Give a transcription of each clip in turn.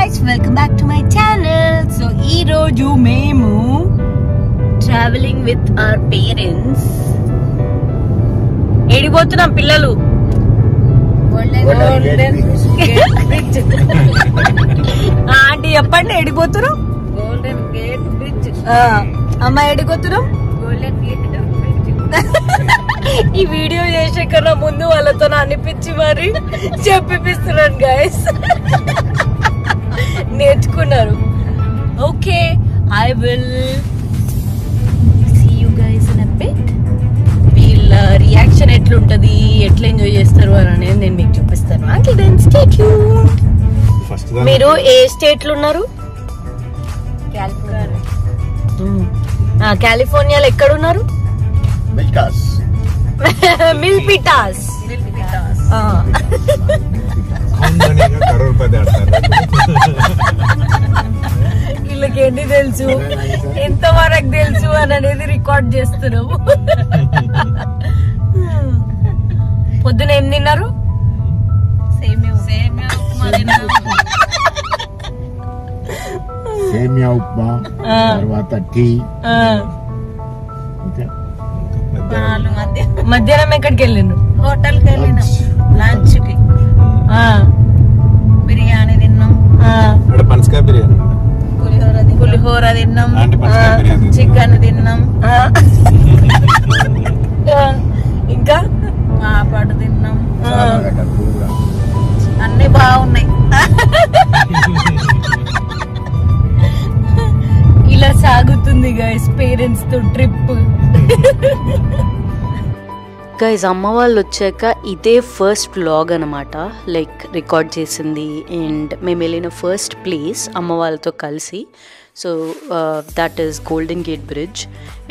guys, welcome back to my channel. So ee roju memu traveling with our parents. Edipothunam pillalu golden gate bridge. Aunty cheppandi edipothunam golden gate bridge. Amma edipothunam golden gate bridge. ఈ video చేసే కన్నా ముందు వాళ్ళతో అనిపించి మరి చెప్పిస్తున్నాను guys. నేర్చుకున్నారు. Okay, I will see you guys in a bit. వీళ్ళ రియాక్షన్ ఎట్లుంటది, ఎట్లా ఎంజాయ్ చేస్తారు అని అనేది నేను మీకు చూపిస్తాను. Until then stay tuned. మీరు ఏ స్టేట్ లో ఉన్నారు? కాలిఫోర్నియాలో ఎక్కడ ఉన్నారు? మిల్పిటాస్. వీళ్ళకి ఎన్ని తెలుసు, ఎంత వరకు తెలుసు అని అనేది రికార్డ్ చేస్తున్నాము. పొద్దున ఏం తిన్నారు? సేమియా ఉప్మా, తర్వాత టీ. మధ్యాహ్నం ఎక్కడికి వెళ్ళిండ్రు? హోటల్కి వెళ్ళినాం లంచ్ కి. బిర్యానీ తిన్నాం, పులిహోర తిన్నాం, చికెన్ తిన్నాం, ఇంకా పాపడు తిన్నాం. అన్ని బాగున్నాయి. ఇలా సాగుతుంది గైస్ పేరెంట్స్ తో ట్రిప్. గైస్, అమ్మ వాళ్ళు వచ్చాక ఇదే ఫస్ట్ వ్లాగ్ అనమాట, లైక్ రికార్డ్ చేసింది. అండ్ మేము వెళ్ళిన ఫస్ట్ ప్లేస్ అమ్మ వాళ్ళతో కలిసి. So that is golden gate bridge.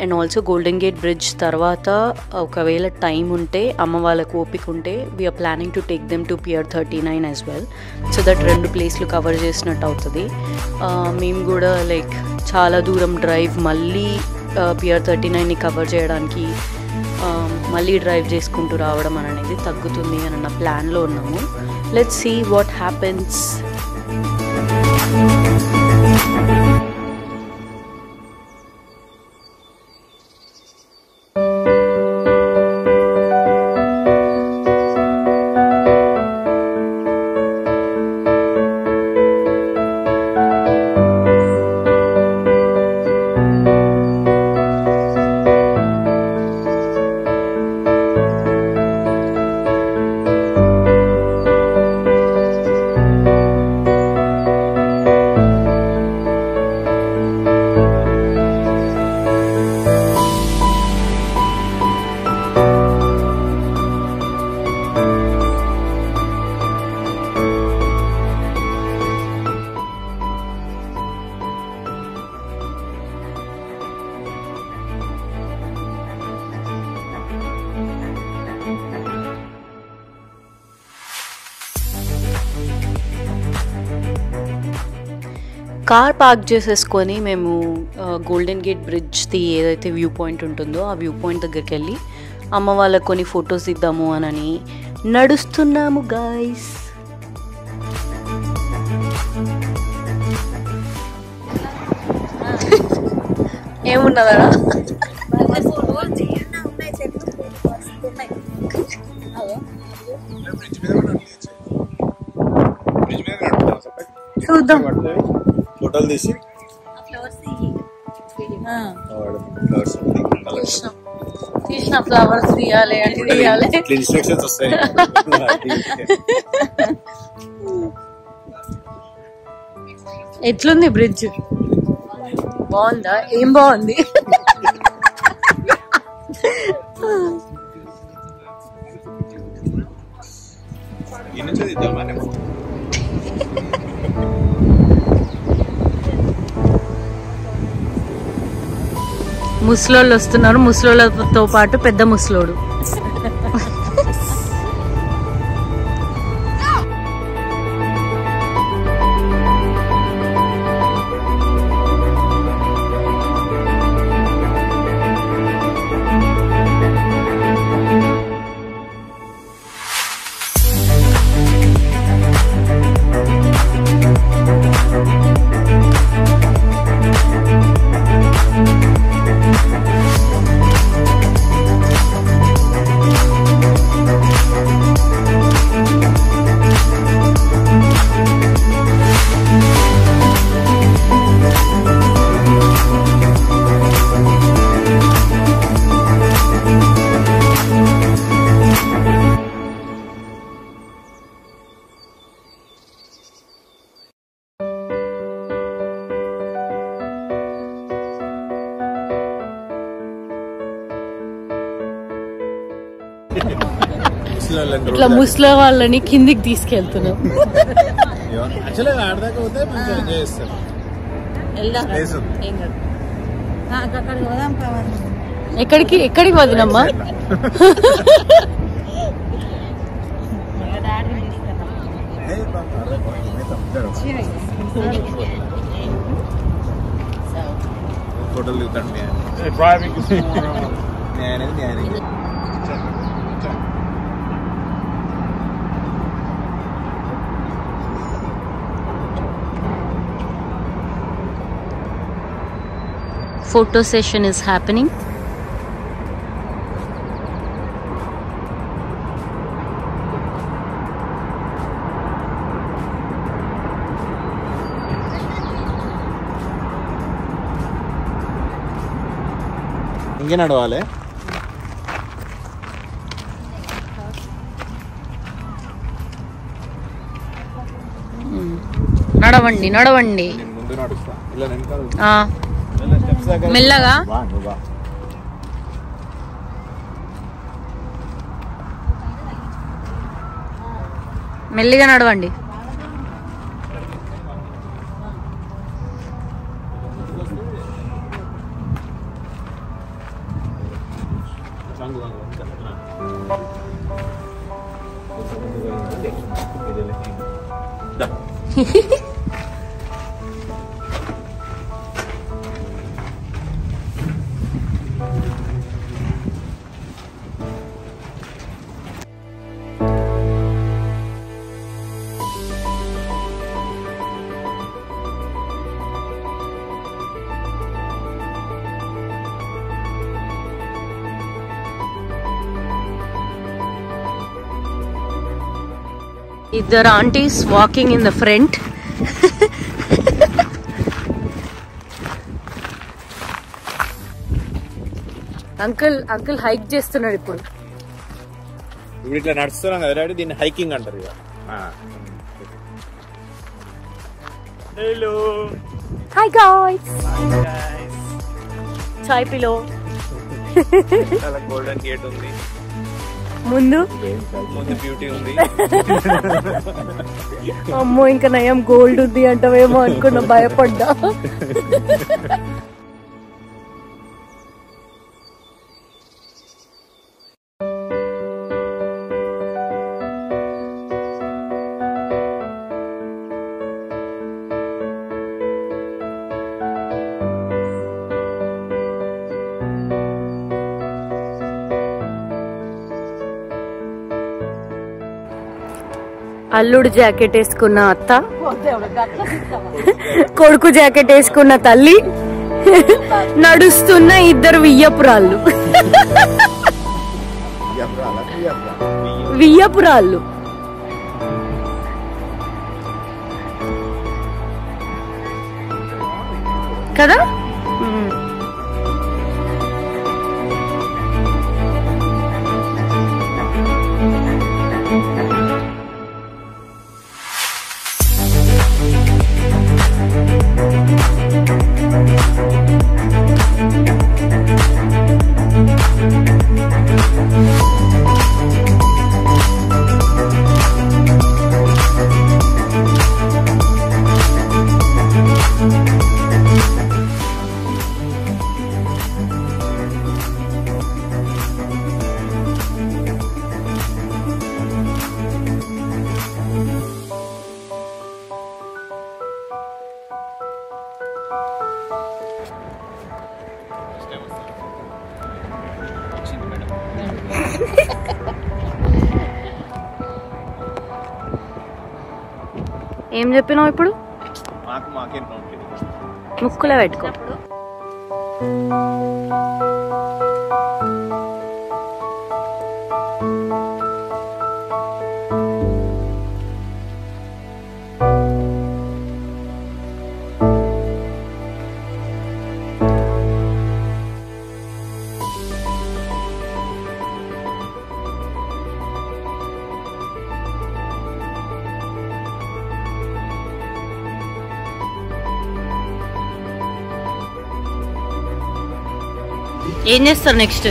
And also golden gate bridge తర్వాత ఒకవేళ టైం ఉంటే, అమ్మ వాళ్ళకు ఓపిక ఉంటే, we are planning to take them to pier 39 as well. So that 2 ప్లేస్లు కవర్ చేసినట్టు అవుతుంది. మేము కూడా లైక్ చాలా దూరం డ్రైవ్, మళ్ళీ పియర్ 39ని కవర్ చేయడానికి మళ్ళీ డ్రైవ్ చేసుకుంటూ రావడం అనేది తగ్గుతుంది అన్న ప్లాన్లో ఉన్నాము. Let's see what happens. Car park చేసేసుకొని మేము గోల్డెన్ గేట్ బ్రిడ్జ్ది ఏదైతే వ్యూ పాయింట్ ఉంటుందో ఆ వ్యూ పాయింట్ దగ్గరికి వెళ్ళి అమ్మ వాళ్ళకి కొన్ని ఫొటోస్ ఇద్దాము అని నడుస్తున్నాము గాయస్. ఏమున్నదా? చూద్దాం. ఫోటోలు తీసి తీసిన ఫ్లవర్స్ తీయాలి అంటే తీయాలి. ఇన్స్ట్రక్షన్స్ వస్తాయి. ఎట్లుంది బ్రిడ్జ్? బాగుందా? ఏం బాగుంది? ముసలోళ్ళు వస్తున్నారు, ముసలోళ్ళతో పాటు పెద్ద ముసలోడు. ఇట్లా ముస్లిం వాళ్ళని కిందికి తీసుకెళ్తున్నాం. ఎక్కడికి వదినమ్మా? ఫోటోలు దిగుతాడు. Photo session is happening. ఇంకే నడవాలి. నడవండి నడవండి ముందు నడుస్తా. ఇలా మెల్లగా. మెల్లిగా నడవండి. ఇద్దరు aunties walking in the front. Uncle hike చేస్తున్నాడు ఇప్పుడు. ఇట్లా నడుస్తున్నాం కదా డాడీ, దీన్ని హైకింగ్ అంటారు. హలో హాయ్ గాయ్స్, చాయ్ పిలో. గోల్డెన్ గేట్ ఉంది ముందు బ్యూటీ ఉంది. అమ్మో ఇంకా నయం గోల్డ్ ఉంది అంటావేమో అనుకున్నా, భయపడ్డా. అల్లుడు జాకెట్ వేసుకున్న అత్త, కొడుకు జాకెట్ వేసుకున్న తల్లి, నడుస్తున్న ఇద్దరు వియ్యపురాళ్ళు. వియ్యపురాళ్ళు కదా. ఏం చెప్పినావు ఇప్పుడు? ముక్కులో పెట్టుకో. ఏం చేస్తారు నెక్స్ట్?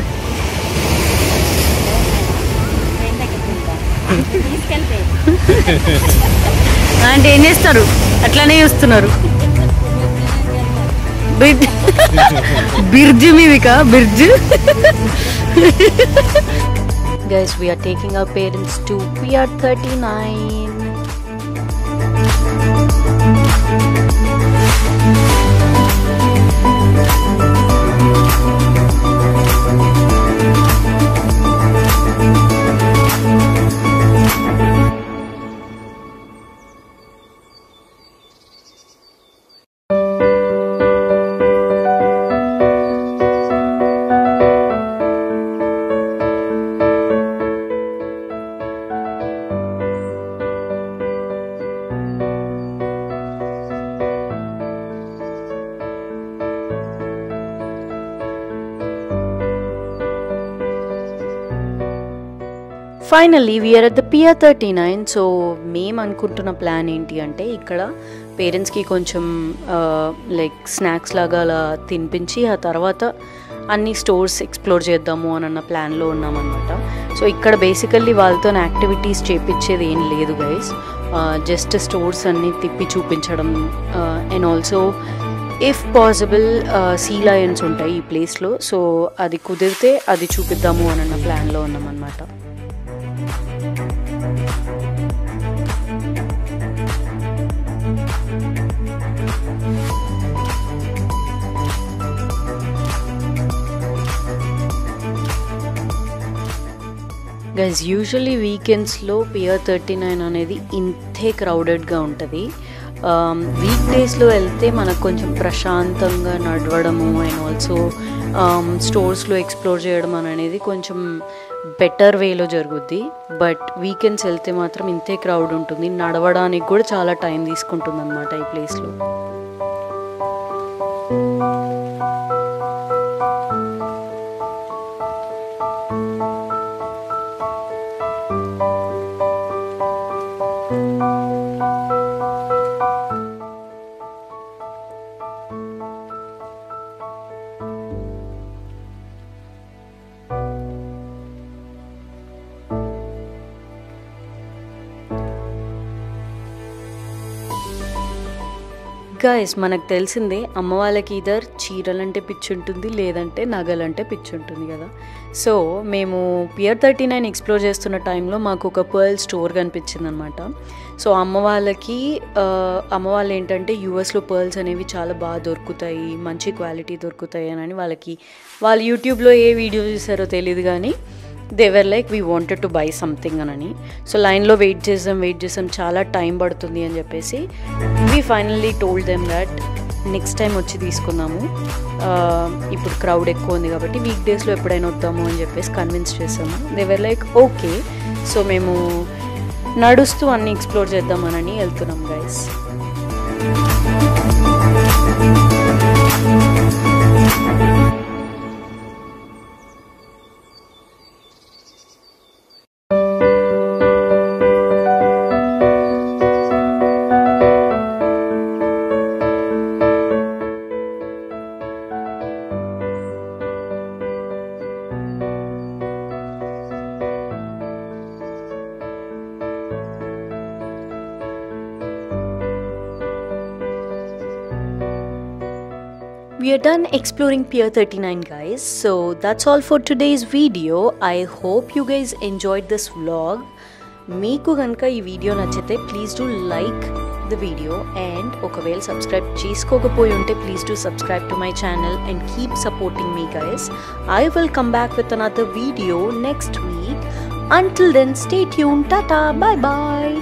అంటే ఏం చేస్తారు అట్లానే చూస్తున్నారు బిర్జ్ మీదికా bridge Guys, we are taking our parents to Pier 39. Finally we are at the Pier 39. So మేము అనుకుంటున్న ప్లాన్ ఏంటి అంటే ఇక్కడ పేరెంట్స్కి కొంచెం లైక్ స్నాక్స్ లాగా అలా తినిపించి ఆ తర్వాత అన్ని స్టోర్స్ ఎక్స్ప్లోర్ చేద్దాము అని అన్న ప్లాన్లో ఉన్నామన్నమాట. సో ఇక్కడ బేసికల్లీ వాళ్ళతో యాక్టివిటీస్ చేయించేది ఏం లేదు గైస్, జస్ట్ స్టోర్స్ అన్నీ తిప్పి చూపించడం and also if possible see lions ఉంటాయి ఈ ప్లేస్లో. సో అది కుదిరితే అది చూపిద్దాము అని అన్న ప్లాన్లో ఉన్నామన్నమాట. గైజ్ యూజువల్లీ వీకెండ్స్లో Pier 39 అనేది ఇంతే క్రౌడెడ్గా ఉంటుంది. వీక్ డేస్లో వెళ్తే మనకు కొంచెం ప్రశాంతంగా నడవడము అండ్ ఆల్సో స్టోర్స్లో ఎక్స్ప్లోర్ చేయడం అనేది కొంచెం బెటర్ వేలో జరుగుద్ది. బట్ వీకెండ్స్ వెళ్తే మాత్రం ఇంతే క్రౌడ్ ఉంటుంది, నడవడానికి కూడా చాలా టైం తీసుకుంటుంది అన్నమాట ఈ ప్లేస్లో. గైస్ మనకు తెలిసిందే అమ్మ వాళ్ళకి ఇదర్ చీరలంటే పిచ్చి ఉంటుంది లేదంటే నగలంటే పిచ్చి ఉంటుంది కదా. సో మేము Pier 39 ఎక్స్ప్లోర్ చేస్తున్న టైంలో మాకు ఒక పర్ల్ స్టోర్ కనిపించింది అనమాట. సో అమ్మ వాళ్ళు ఏంటంటే యూఎస్లో పర్ల్స్ అనేవి చాలా బాగా దొరుకుతాయి, మంచి క్వాలిటీ దొరుకుతాయి అని వాళ్ళు యూట్యూబ్లో ఏ వీడియో చూసారో తెలియదు కానీ they were like we wanted to buy something అని. సో లైన్లో వెయిట్ చేసాం చాలా టైం పడుతుంది అని చెప్పేసి we finally told them that next time వచ్చి తీసుకుందాము, ఇప్పుడు క్రౌడ్ ఎక్కువ ఉంది కాబట్టి వీక్ డేస్లో ఎప్పుడైనా వద్దాము అని చెప్పేసి కన్విన్స్ చేసాము. They were like okay. So మేము నడుస్తూ అన్నీ ఎక్స్ప్లోర్ చేద్దామని వెళ్తున్నాం guys. We are done exploring Pier 39 guys, so that's all for today's video. I hope you guys enjoyed this vlog. Meeku ganaka ee video nachite please do like the video and okavela subscribe cheskokapoyi unte please do subscribe to my channel and keep supporting me guys. I will come back with another video next week. Until then stay tuned. Tata, bye bye.